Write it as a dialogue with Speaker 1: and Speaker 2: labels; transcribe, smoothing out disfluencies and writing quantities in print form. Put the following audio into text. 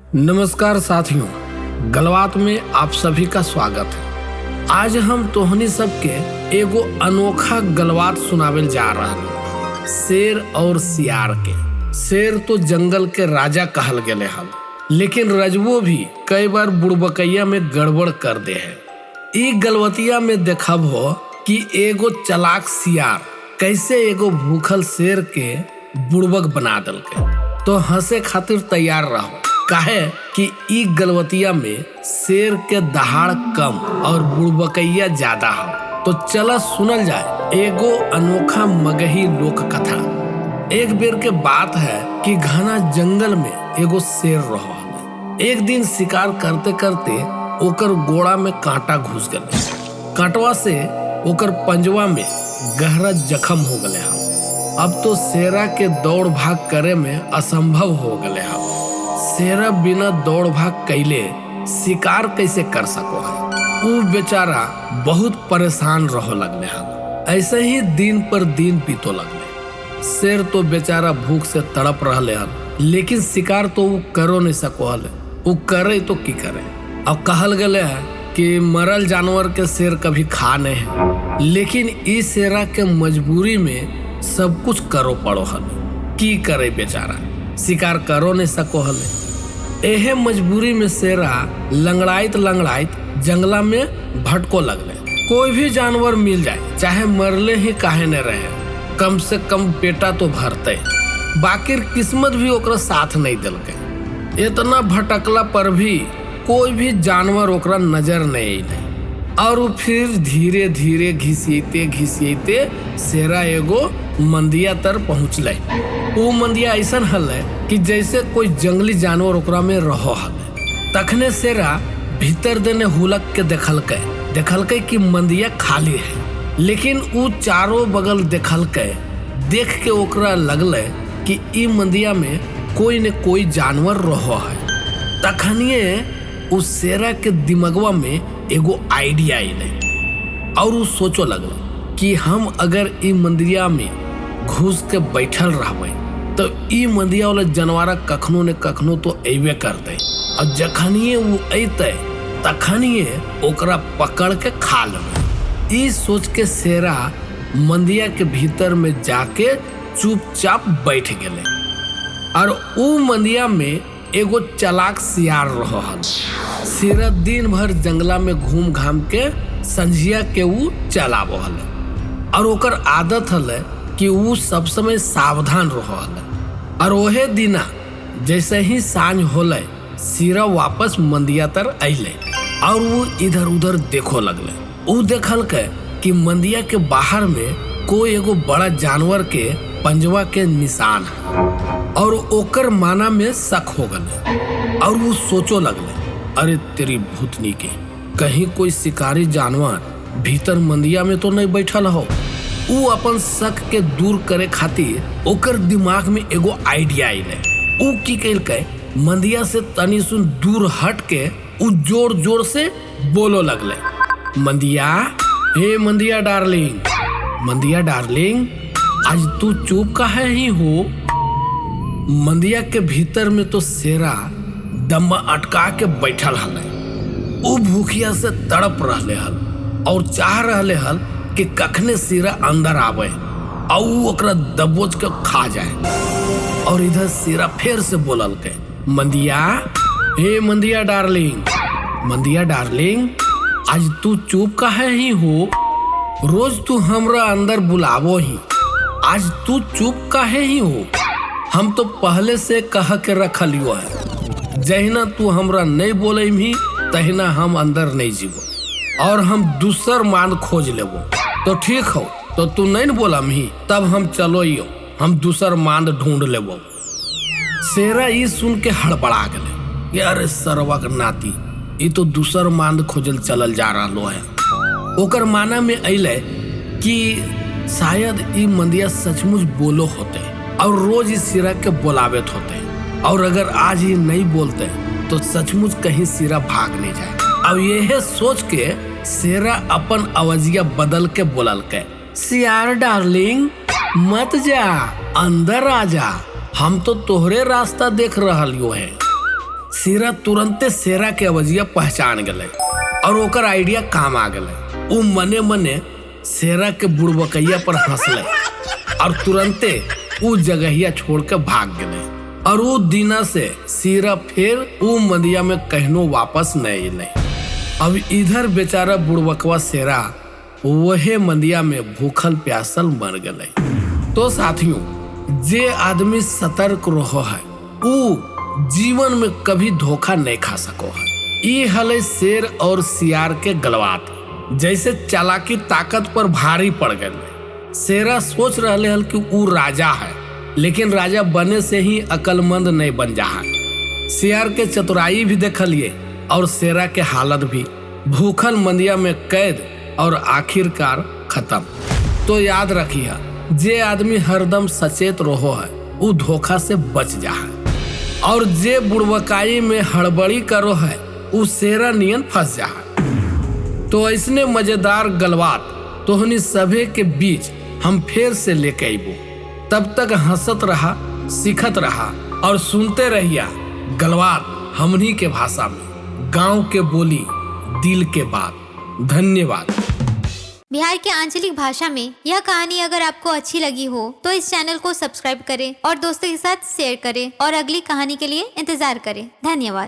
Speaker 1: नमस्कार साथियों, गलबात में आप सभी का स्वागत है। आज हम तोहनी सबके एगो अनोखा गलबात सुनावेल जा रहा है, शेर और सियार के। शेर तो जंगल के राजा कहल गेले हल, लेकिन रजबो भी कई बार बुड़बकैया में गड़बड़ कर दे है। ई गलबतिया में देखब हो कि एगो चालाक सियार कैसे एगो भूखल शेर के बुड़बक बना दलके। तो हंसे खातिर तैयार रहो, काहे कि ई गलबतिया में शेर के दहाड़ कम और बुड़बकैया ज्यादा हो। तो चला सुनल जाए एगो अनोखा मगही लोक कथा। एक बेर के बात है कि घना जंगल में एगो शेर रहो। एक दिन शिकार करते करते ओकर गोड़ा में कांटा घुस गए। कांटवा से ओकर पंजवा में गहरा जख्म हो गए। अब तो शेरा के दौड़ भाग करे में असंभव हो गए। शेरा बिना दौड़ भाग कैले शिकार कैसे कर सको है। वो बेचारा बहुत परेशान रहो लगले हल। ऐसे ही दिन पर दिन बीतो लगले। शेर तो बेचारा भूख से तड़प रहले हल, लेकिन शिकार तो वो करो नहीं सको हल। वो करे तो की करे। अब कहल गले है कि मरल जानवर के शेर कभी खा नहीं है, लेकिन इस शेरा के मजबूरी में सब कुछ करो पड़ो हल। की करे बेचारा, शिकार करो नहीं सको हल। एहे मजबूरी में शेरा लंगड़ाइत जंगला में भटको लगले। कोई भी जानवर मिल जाए, चाहे मरले ही काहे न रहे, कम से कम पेटा तो भरते। बाकी किस्मत भी ओकरा साथ नहीं दिलके। इतना भटकला पर भी कोई भी जानवर ओकरा नजर नहीं अइले। और फिर धीरे धीरे घिसियते शेरा एगो मंदिया तर पहुँचले। वो मंदिया ऐसा हल कि जैसे कोई जंगली जानवर ओकरा में रहो हल। तखने शेरा भीतर देने हुलक के देखलकै कि मंदिया खाली है, लेकिन वो चारों बगल देख के ओकरा लगले कि ई मंदिया में कोई न कोई जानवर रहो है। तखनिए उस शेरा के दिमगवा में एगो आइडिया आइले और वो सोचो लगल कि हम अगर ई मंदिया में घुस के बैठल रहबै तो ई मंदिया वाला जानवर कखनो न कखनो तो अबे करते। और जखनिए वो अते तखनिए ओकरा पकड़ के खा लेबै। ई सोच के शेरा मंदिया के भीतर में जाके चुपचाप बैठ गेले। और ऊ मंदिया में एगो चालाक सियार रहो हल। शेरा दिन भर जंगला में घूम घाम के संझिया के ऊ चलाबो हल। और ओकर आदत हल कि ऊ सब समय सावधान रहो हल। और ओहे दिना जैसे ही सांझ होले, शेरा वापस मंदिया तर अइले और वो इधर उधर देखो लगले। ऊ देखल कि मंदिया के बाहर में कोई एगो बड़ा जानवर के पंजवा के निशान है। और ओकर माना में शक हो गले और वो सोचो लगले, अरे तेरी भूतनी के, कहीं कोई शिकारी जानवर भीतर मंदिया में तो नहीं बैठल हो। वो अपन शक के दूर करे खातिर ओकर दिमाग में एगो आइडिया आइले। वो की कैलकै, मंदिया से तनी सुन दूर हट के वो जोर जोर से बोलो लगले, मंदिया, हे मंदिया डार्लिंग, आज तू चुप काहे ही हो। मंदिया के भीतर में तो शेरा दम अटका के बैठल हल। वो भूखिया से तड़प रहले हल और चाह रहले हल कि कखने शेरा अंदर आवे और ओकरा दबोच के खा जाए। और इधर शेरा फिर से बोलल के, मंदिया, हे मंदिया डार्लिंग, आज तू चुप काहे ही हो। रोज तू हमरा अंदर बुलावो ही, आज तू चुप काहे ही हो। हम तो पहले से कह के रखलियो है, जहिना तू हमरा नहीं बोले ही तहिना हम अंदर नहीं जीवो और हम दूसर मान खोज लेबो। तो ठीक हो, तो तू नहीं बोला ही, तब हम चलो यो, हम दूसर मान ढूंढ लेबो। शेरा ई सुन के हड़बड़ा गले, अरे सरवा के नाती, ई तो दूसर मान खोजल चलल जा रहा है। ओकर माना में अइले कि शायद ई मंदिया सचमुच बोलो होते और रोज इस शेरा के बुलावेत होते। और अगर आज ही नहीं बोलते तो सचमुच कहीं शेरा भाग नहीं जाए। अब यह सोच के शेरा अपन आवाजिया बदल के बोलल के, सियार डार्लिंग, मत जा, अंदर आ जा, हम तो तोहरे रास्ता देख रहलियो है। शेरा तुरंते शेरा के अवजिया पहचान गए और ओकर आइडिया काम आ गए। वो मने मने शेरा के बुड़बकैया पर हंसले और तुरंते वो जगहिया छोड़ के भाग गए। और वो दिना से शेरा फिर वो मंदिया में कहनो वापस नहीं अले। अब इधर बेचारा बुड़बकवा शेरा वहे मंदिया में भूखल प्यासल मर गए। तो साथियों, जे आदमी सतर्क रहो है वो जीवन में कभी धोखा नहीं खा सको है। ये हले शेर और सियार के गलबात। जैसे चालाकी ताकत पर भारी पड़ गए। शेरा सोच रहे हल कि वो राजा है, लेकिन राजा बने से ही अकलमंद नहीं बन जा है। सियार के चतुराई भी देखलिए और शेरा के हालत भी, भूखल मंदिया में कैद और आखिरकार खत्म। तो याद रखिए, जे आदमी हरदम सचेत रहो है वो धोखा से बच जा है, और जे बुड़बकाई में हड़बड़ी करो है वो शेरा नियन फंस जा है। तो ऐसने मजेदार गलबात तोहनी सभे के बीच हम फिर से लेके आइबो। तब तक हंसत रहा, सीखत रहा और सुनते रहिया गलबात हमनी के भाषा में, गांव के बोली, दिल के बात। धन्यवाद।
Speaker 2: बिहार के आंचलिक भाषा में यह कहानी अगर आपको अच्छी लगी हो तो इस चैनल को सब्सक्राइब करें और दोस्तों के साथ शेयर करें और अगली कहानी के लिए इंतजार करें। धन्यवाद।